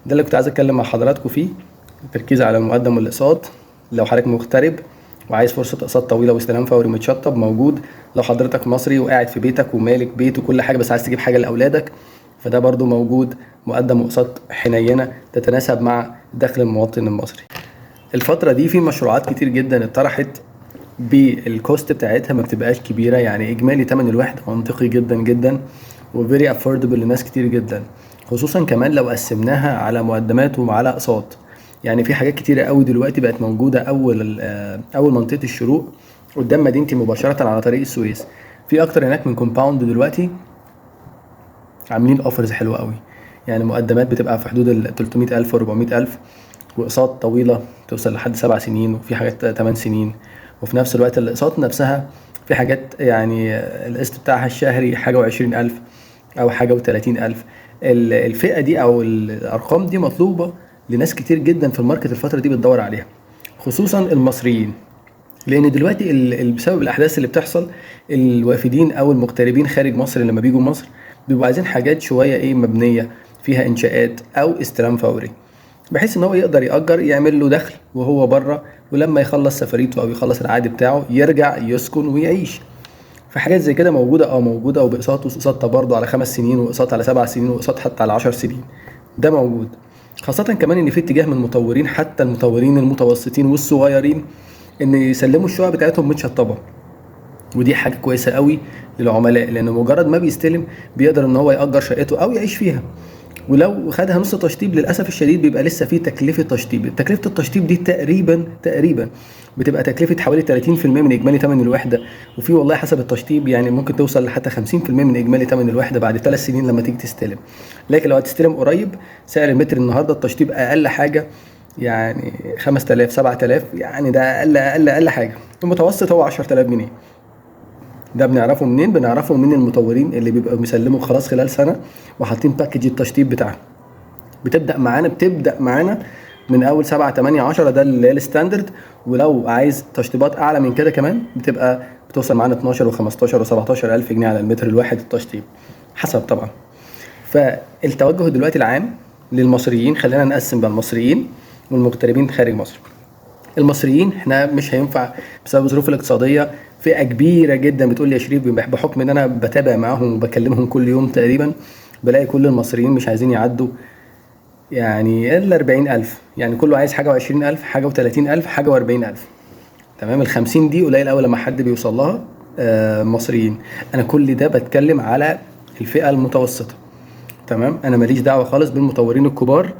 ده اللي كنت عايز اتكلم مع حضراتكم فيه. التركيز على المقدم والاقساط. لو حضرتك مغترب وعايز فرصه اقساط طويله واستلام فوري متشطب، موجود. لو حضرتك مصري وقاعد في بيتك ومالك بيت وكل حاجه بس عايز تجيب حاجه لاولادك، فده برضو موجود. مقدم واقساط حنينه تتناسب مع دخل المواطن المصري. الفتره دي في مشروعات كتير جدا اتطرحت بالكوست بتاعتها ما بتبقاش كبيره، يعني اجمالي ثمن الوحده منطقي جدا جدا وفيري افوردبل لناس كتير جدا، خصوصا كمان لو قسمناها على مقدمات وعلى اقساط. يعني في حاجات كتيره قوي دلوقتي بقت موجوده. اول منطقه الشروق قدام مدينتي مباشره على طريق السويس، في اكتر هناك من كومباوند دلوقتي عاملين اوفرز حلوه قوي. يعني مقدمات بتبقى في حدود ال 300,000 و 400,000، واقساط طويله توصل لحد 7 سنين وفي حاجات 8 سنين. وفي نفس الوقت الاقساط نفسها في حاجات يعني القسط بتاعها الشهري حاجه و20,000 او حاجه و30,000. الفئه دي او الارقام دي مطلوبه لناس كتير جدا في الماركت الفتره دي بتدور عليها، خصوصا المصريين. لان دلوقتي بسبب الاحداث اللي بتحصل، الوافدين او المغتربين خارج مصر لما بيجوا مصر بيبقوا عايزين حاجات شويه مبنيه فيها انشاءات او استلام فوري، بحيث ان هو يقدر يأجر يعمل له دخل وهو بره، ولما يخلص سفريته او يخلص العقد بتاعه يرجع يسكن ويعيش. فحاجات زي كده موجوده وباقساط، وقساط برضه على 5 سنين وقساط على 7 سنين وقساط حتى على 10 سنين. ده موجود. خاصة كمان ان في اتجاه من المطورين، حتى المطورين المتوسطين والصغيرين، ان يسلموا الشقق بتاعتهم متشطبة. ودي حاجة كويسة قوي للعملاء، لان مجرد ما بيستلم بيقدر ان هو يأجر شقته او يعيش فيها. ولو خدها نص تشطيب للاسف الشديد بيبقى لسه في تكلفه تشطيب. تكلفه التشطيب دي تقريبا بتبقى تكلفه حوالي 30% من اجمالي ثمن الوحده، وفي والله حسب التشطيب يعني ممكن توصل لحتى 50% من اجمالي ثمن الوحده بعد 3 سنين لما تيجي تستلم. لكن لو هتستلم قريب، سعر المتر النهارده التشطيب اقل حاجه يعني 5000 7000، يعني ده اقل حاجه. المتوسط هو 10,000 جنيه. ده بنعرفه منين؟ بنعرفه من المطورين اللي بيبقوا بيسلموا خلاص خلال سنه وحاطين باكج التشطيب بتاعهم. بتبدا معانا من اول 7 8 10، ده اللي هي الستاندرد. ولو عايز تشطيبات اعلى من كده كمان بتوصل معانا 12 و15 و17 الف جنيه على المتر الواحد التشطيب، حسب طبعا. فالتوجه دلوقتي العام للمصريين، خلينا نقسم بقى المصريين والمغتربين خارج مصر. المصريين احنا مش هينفع بسبب الظروف الاقتصاديه. فئه كبيره جدا بتقول لي يا شريف، بحكم ان انا بتابع معاهم وبكلمهم كل يوم تقريبا، بلاقي كل المصريين مش عايزين يعدوا يعني الا 40,000. يعني كله عايز حاجه و20,000، حاجه و30,000، حاجه و40,000. تمام. ال50 دي قليل قوي لما حد بيوصل لها. مصريين. انا كل ده بتكلم على الفئه المتوسطه. تمام. انا ماليش دعوه خالص بالمطورين الكبار،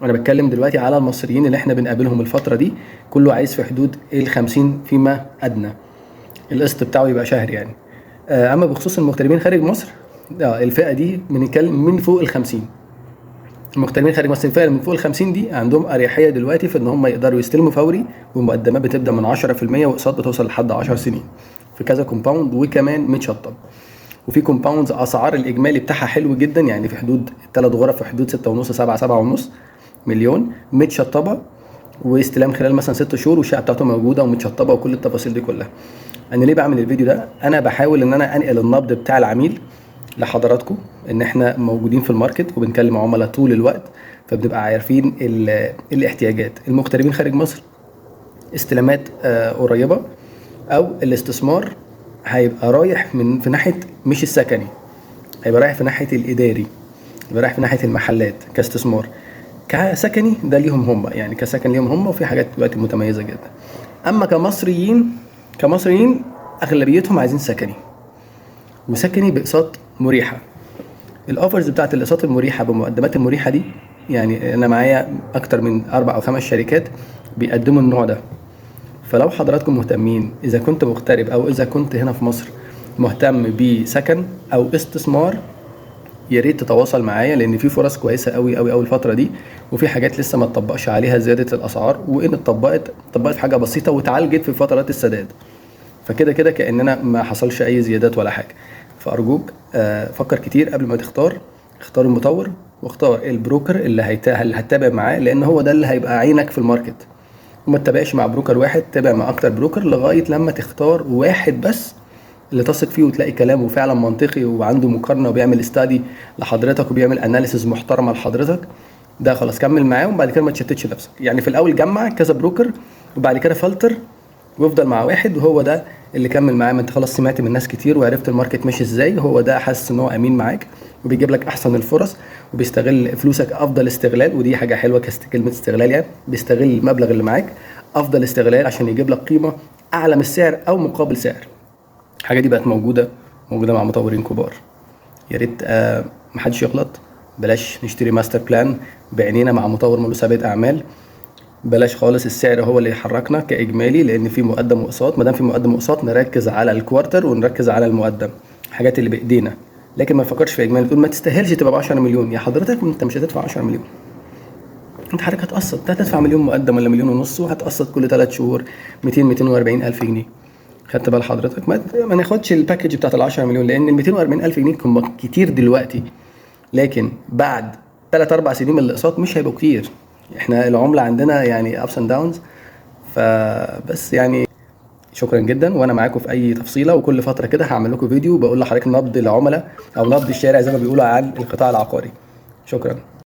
انا بتكلم دلوقتي على المصريين اللي احنا بنقابلهم الفتره دي. كله عايز في حدود ال50 فيما ادنى القسط بتاعه يبقى شهري يعني. اما بخصوص المغتربين خارج مصر، الفئه دي بنتكلم من فوق ال50. المغتربين خارج مصر الفئه من فوق ال50 دي عندهم اريحيه دلوقتي في ان هم يقدروا يستلموا فوري، والمقدمات بتبدا من 10% واقساط بتوصل لحد 10 سنين في كذا كومباوند، وكمان متشطب. وفي كومباوندز اسعار الاجمالي بتاعها حلو جدا، يعني في حدود 3 غرف في حدود 6.5 7.5 مليون متشطبه، واستلام خلال مثلا 6 شهور، والشقه بتاعته موجوده ومتشطبه وكل التفاصيل دي كلها. انا ليه بعمل الفيديو ده؟ انا بحاول ان انا انقل النبض بتاع العميل لحضراتكم، ان احنا موجودين في الماركت وبنكلم عملاء طول الوقت، فبنبقى عارفين الاحتياجات. المغتربين خارج مصر استلامات قريبه، او الاستثمار هيبقى رايح في ناحيه مش السكني، هيبقى رايح في ناحيه الاداري، هيبقى رايح في ناحيه المحلات كاستثمار. كسكني ده ليهم هم، يعني كسكن ليهم هم، وفي حاجات دلوقتي متميزه جدا. اما كمصريين اغلبيتهم عايزين سكني، وسكني باقساط مريحه. الاوفرز بتاعت الاقساط المريحه بمقدمات المريحه دي، يعني انا معايا اكتر من 4 أو 5 شركات بيقدموا النوع ده. فلو حضراتكم مهتمين، اذا كنت مغترب او اذا كنت هنا في مصر مهتم بسكن او استثمار، يا ريت تتواصل معايا، لان في فرص كويسه قوي قوي قوي الفتره دي، وفي حاجات لسه ما اتطبقش عليها زياده الاسعار، وان اتطبقت في حاجه بسيطه واتعالجت في فترات السداد. فكده كده كاننا ما حصلش اي زيادات ولا حاجه. فارجوك فكر كتير قبل ما تختار. اختار المطور واختار البروكر اللي هتتابع معاه، لان هو ده اللي هيبقى عينك في الماركت. وما تتابعش مع بروكر واحد، تابع مع اكتر بروكر لغايه لما تختار واحد بس اللي تثق فيه وتلاقي كلامه فعلا منطقي وعنده مقارنه وبيعمل استادي لحضرتك وبيعمل اناليسز محترمه لحضرتك، ده خلاص كمل معاهم، وبعد كده ما تشتتش نفسك. يعني في الاول جمع كذا بروكر، وبعد كده فلتر وافضل مع واحد، وهو ده اللي كمل معاه. ما انت خلاص سمعت من ناس كتير وعرفت الماركت ماشي ازاي، هو ده حاسس ان هو امين معاك وبيجيب لك احسن الفرص وبيستغل فلوسك افضل استغلال. ودي حاجه حلوه كلمه استغلال، يعني بيستغل المبلغ اللي معاك افضل استغلال عشان يجيب لك قيمه اعلى من السعر او مقابل سعر. الحاجه دي بقت موجوده مع مطورين كبار. يا ريت محدش يغلط. بلاش نشتري ماستر بلان بعينينا مع مطور ملوش سابقة اعمال. بلاش خالص السعر هو اللي يحركنا كاجمالي، لان في مقدم واقساط. ما دام في مقدم واقساط نركز على الكوارتر ونركز على المقدم، الحاجات اللي بايدينا. لكن ما نفكرش في اجمالي. تقول ما تستاهلش تبقى ب 10 مليون. يا حضرتك انت مش هتدفع 10 مليون، انت حضرتك هتقسط. هتدفع مليون مقدم ولا مليون ونص، وهتقسط كل 3 شهور 240 الف جنيه. خدت بال حضرتك؟ ما ناخدش الباكج بتاعت ال 10 مليون، لان ال 240 الف جنيه كتير دلوقتي، لكن بعد 3 4 سنين من الاقساط مش هيبقوا كتير. احنا العمله عندنا يعني ابس اند داونز. فبس يعني شكرا جدا، وانا معاكم في اي تفصيله. وكل فتره كده هعمل لكم فيديو بقول لحضرتك نبض العملاء او نبض الشارع زي ما بيقولوا عن القطاع العقاري. شكرا.